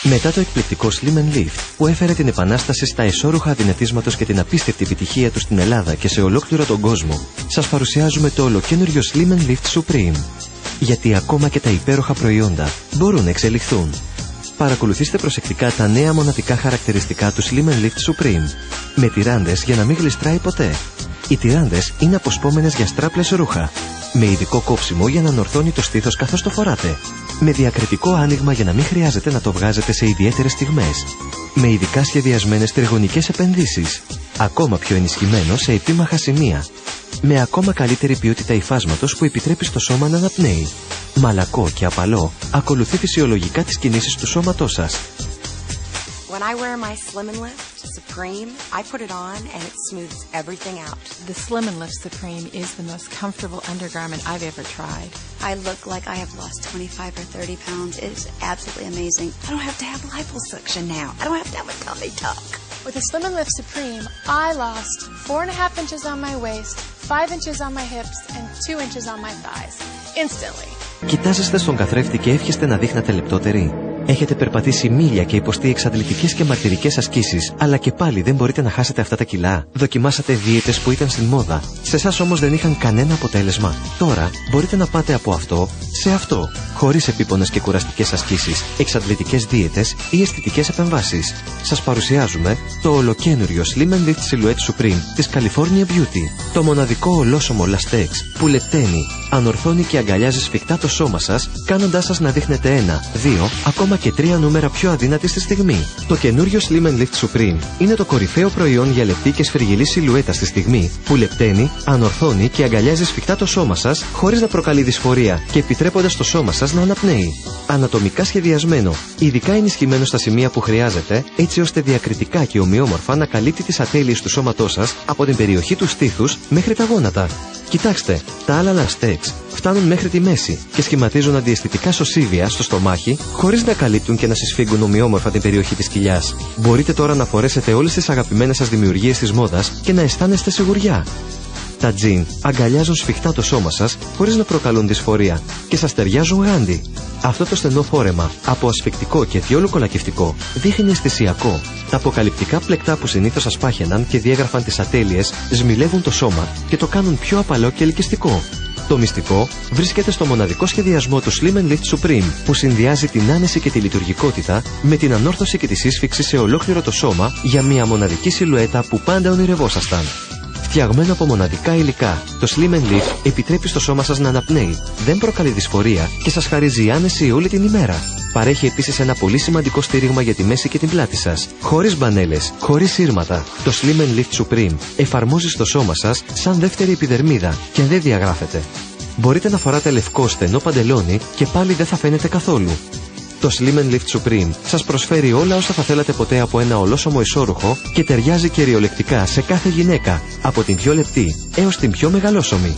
Μετά το εκπληκτικό Slim & Lift που έφερε την επανάσταση στα εσώρουχα αδυνατίσματος και την απίστευτη επιτυχία του στην Ελλάδα και σε ολόκληρο τον κόσμο, σας παρουσιάζουμε το ολοκαίνουργιο Slim & Lift Supreme. Γιατί ακόμα και τα υπέροχα προϊόντα μπορούν να εξελιχθούν. Παρακολουθήστε προσεκτικά τα νέα μοναδικά χαρακτηριστικά του Slim & Lift Supreme. Με τυράντες για να μην γλιστράει ποτέ. Οι τυράντες είναι αποσπόμενες για στράπλες ρούχα. Με ειδικό κόψιμο για να ανορθώνει το στήθος καθώς το φοράτε. Με διακριτικό άνοιγμα για να μην χρειάζεται να το βγάζετε σε ιδιαίτερες στιγμές. Με ειδικά σχεδιασμένες τριγωνικές επενδύσεις. Ακόμα πιο ενισχυμένο σε επίμαχα σημεία. Με ακόμα καλύτερη ποιότητα υφάσματος που επιτρέπει στο σώμα να αναπνέει. Μαλακό και απαλό, ακολουθεί φυσιολογικά τις κινήσεις του σώματός σας. When I wear my Slim & Lift Supreme, I put it on and it smooths everything out. The Slim & Lift Supreme is the most comfortable undergarment I've ever tried. I look like I have lost 25 or 30 pounds. It is absolutely amazing. I don't have to have liposuction now. I don't have to have a tummy tuck. With the Slim & Lift Supreme, I lost 4.5 inches on my waist, 5 inches on my hips, and 2 inches on my thighs. Instantly. Κοιτάζεστε στον καθρέφτη και εύχεστε να δείχνετε λεπτότεροι. Έχετε περπατήσει μίλια και υποστεί εξαντλητικές και μαρτυρικές ασκήσεις, αλλά και πάλι δεν μπορείτε να χάσετε αυτά τα κιλά. Δοκιμάσατε δίαιτες που ήταν στην μόδα. Σε εσάς όμως δεν είχαν κανένα αποτέλεσμα. Τώρα μπορείτε να πάτε από αυτό σε αυτό, χωρίς επίπονες και κουραστικές ασκήσεις, εξαντλητικές δίαιτες ή αισθητικές επεμβάσεις. Σας παρουσιάζουμε το ολοκαίνουριο Slim & Lift Silhouette Supreme της California Beauty. Το μοναδικό ολόσωμο Lastex που λεπταίνει, ανορθώνει και αγκαλιάζει σφιχτά το σώμα σας, κάνοντάς σας να δείχνετε 1, 2, ακόμα και 3 νούμερα πιο αδύνατοι στη στιγμή. Το καινούριο Slim & Lift Supreme είναι το κορυφαίο προϊόν για λεπτή και σφυργιλή σιλουέτα στη στιγμή που λεπταίνει, ανορθώνει και αγκαλιάζει σφιχτά το σώμα σας χωρίς να προκαλεί δυσφορία και επιτρέποντας το σώμα σας να αναπνέει. Ανατομικά σχεδιασμένο, ειδικά ενισχυμένο στα σημεία που χρειάζεται, έτσι ώστε διακριτικά και ομοιόμορφα να καλύπτει τις ατέλειες του σώματός σας από την περιοχή του στήθους μέχρι τα γόνατα. Κοιτάξτε, τα άλλα Lastex φτάνουν μέχρι τη μέση και σχηματίζουν αντιαισθητικά σωσίβια στο στομάχι χωρίς να καλύπτουν και να συσφίγγουν ομοιόμορφα την περιοχή της κοιλιάς. Μπορείτε τώρα να φορέσετε όλες τις αγαπημένες σας δημιουργίες της μόδας και να αισθάνεστε σιγουριά. Τα τζιν αγκαλιάζουν σφιχτά το σώμα σας χωρίς να προκαλούν δυσφορία και σας ταιριάζουν γάντι. Αυτό το στενό φόρεμα, από ασφικτικό και διόλου κολακευτικό, δείχνει αισθησιακό. Τα αποκαλυπτικά πλεκτά που συνήθως σας πάχαιναν και διέγραφαν τις ατέλειες, σμιλεύουν το σώμα και το κάνουν πιο απαλό και ελκυστικό. Το μυστικό βρίσκεται στο μοναδικό σχεδιασμό του Slim & Lift Supreme, που συνδυάζει την άνεση και τη λειτουργικότητα με την ανόρθωση και τη σύσφυξη σε ολόκληρο το σώμα για μια μοναδική σιλουέτα που πάντα ονειρευόσασταν. Φτιαγμένο από μοναδικά υλικά, το Slim & Lift επιτρέπει στο σώμα σας να αναπνέει, δεν προκαλεί δυσφορία και σας χαρίζει άνεση όλη την ημέρα. Παρέχει επίσης ένα πολύ σημαντικό στήριγμα για τη μέση και την πλάτη σας. Χωρίς μπανέλες, χωρίς σύρματα, το Slim & Lift Supreme εφαρμόζει στο σώμα σας σαν δεύτερη επιδερμίδα και δεν διαγράφεται. Μπορείτε να φοράτε λευκό στενό παντελόνι και πάλι δεν θα φαίνεται καθόλου. Το Slim & Lift Supreme σας προσφέρει όλα όσα θα θέλατε ποτέ από ένα ολόσωμο ισόρουχο και ταιριάζει κυριολεκτικά σε κάθε γυναίκα, από την πιο λεπτή έως την πιο μεγαλόσωμη.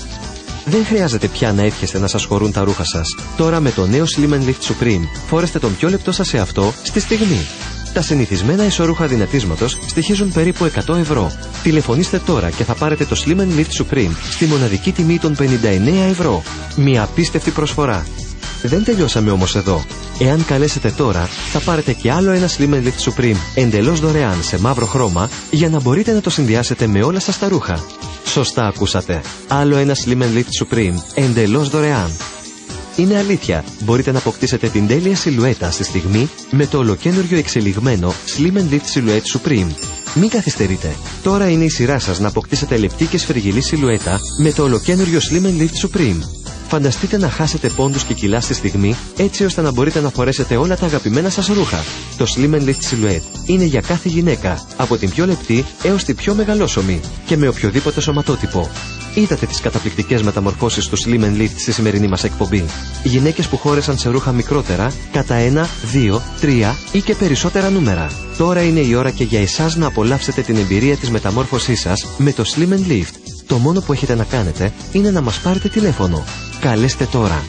Δεν χρειάζεται πια να εύχεστε να σας χωρούν τα ρούχα σας. Τώρα με το νέο Slim & Lift Supreme φόρεστε τον πιο λεπτό σας εαυτό στη στιγμή. Τα συνηθισμένα ισόρουχα δυνατίσματος στοιχίζουν περίπου 100 ευρώ. Τηλεφωνήστε τώρα και θα πάρετε το Slim & Lift Supreme στη μοναδική τιμή των 59 ευρώ. Μια απίστευτη προσφορά. Δεν τελειώσαμε όμως εδώ. Εάν καλέσετε τώρα, θα πάρετε και άλλο ένα Slim & Lift Supreme εντελώς δωρεάν σε μαύρο χρώμα για να μπορείτε να το συνδυάσετε με όλα σας τα ρούχα. Σωστά ακούσατε. Άλλο ένα Slim & Lift Supreme εντελώς δωρεάν. Είναι αλήθεια, μπορείτε να αποκτήσετε την τέλεια σιλουέτα στη στιγμή με το ολοκαίνουργιο εξελιγμένο Slim & Lift Silhouette Supreme. Μην καθυστερείτε. Τώρα είναι η σειρά σας να αποκτήσετε λεπτή και σφυργιλή σιλουέτα με το ολοκαίνουργιο Slim & Lift Supreme. Φανταστείτε να χάσετε πόντους και κιλά στη στιγμή, έτσι ώστε να μπορείτε να φορέσετε όλα τα αγαπημένα σας ρούχα. Το Slim & Lift Silhouette είναι για κάθε γυναίκα, από την πιο λεπτή έως την πιο μεγαλόσωμη και με οποιοδήποτε σωματότυπο. Είδατε τις καταπληκτικές μεταμορφώσεις του Slim & Lift στη σημερινή μας εκπομπή. Γυναίκες που χώρεσαν σε ρούχα μικρότερα, κατά 1, 2, 3 ή και περισσότερα νούμερα. Τώρα είναι η ώρα και για εσάς να απολαύσετε την εμπειρία της μεταμόρφωσής σας με το Slim & Lift. Το μόνο που έχετε να κάνετε είναι να μας πάρετε τηλέφωνο. Καλέστε τώρα.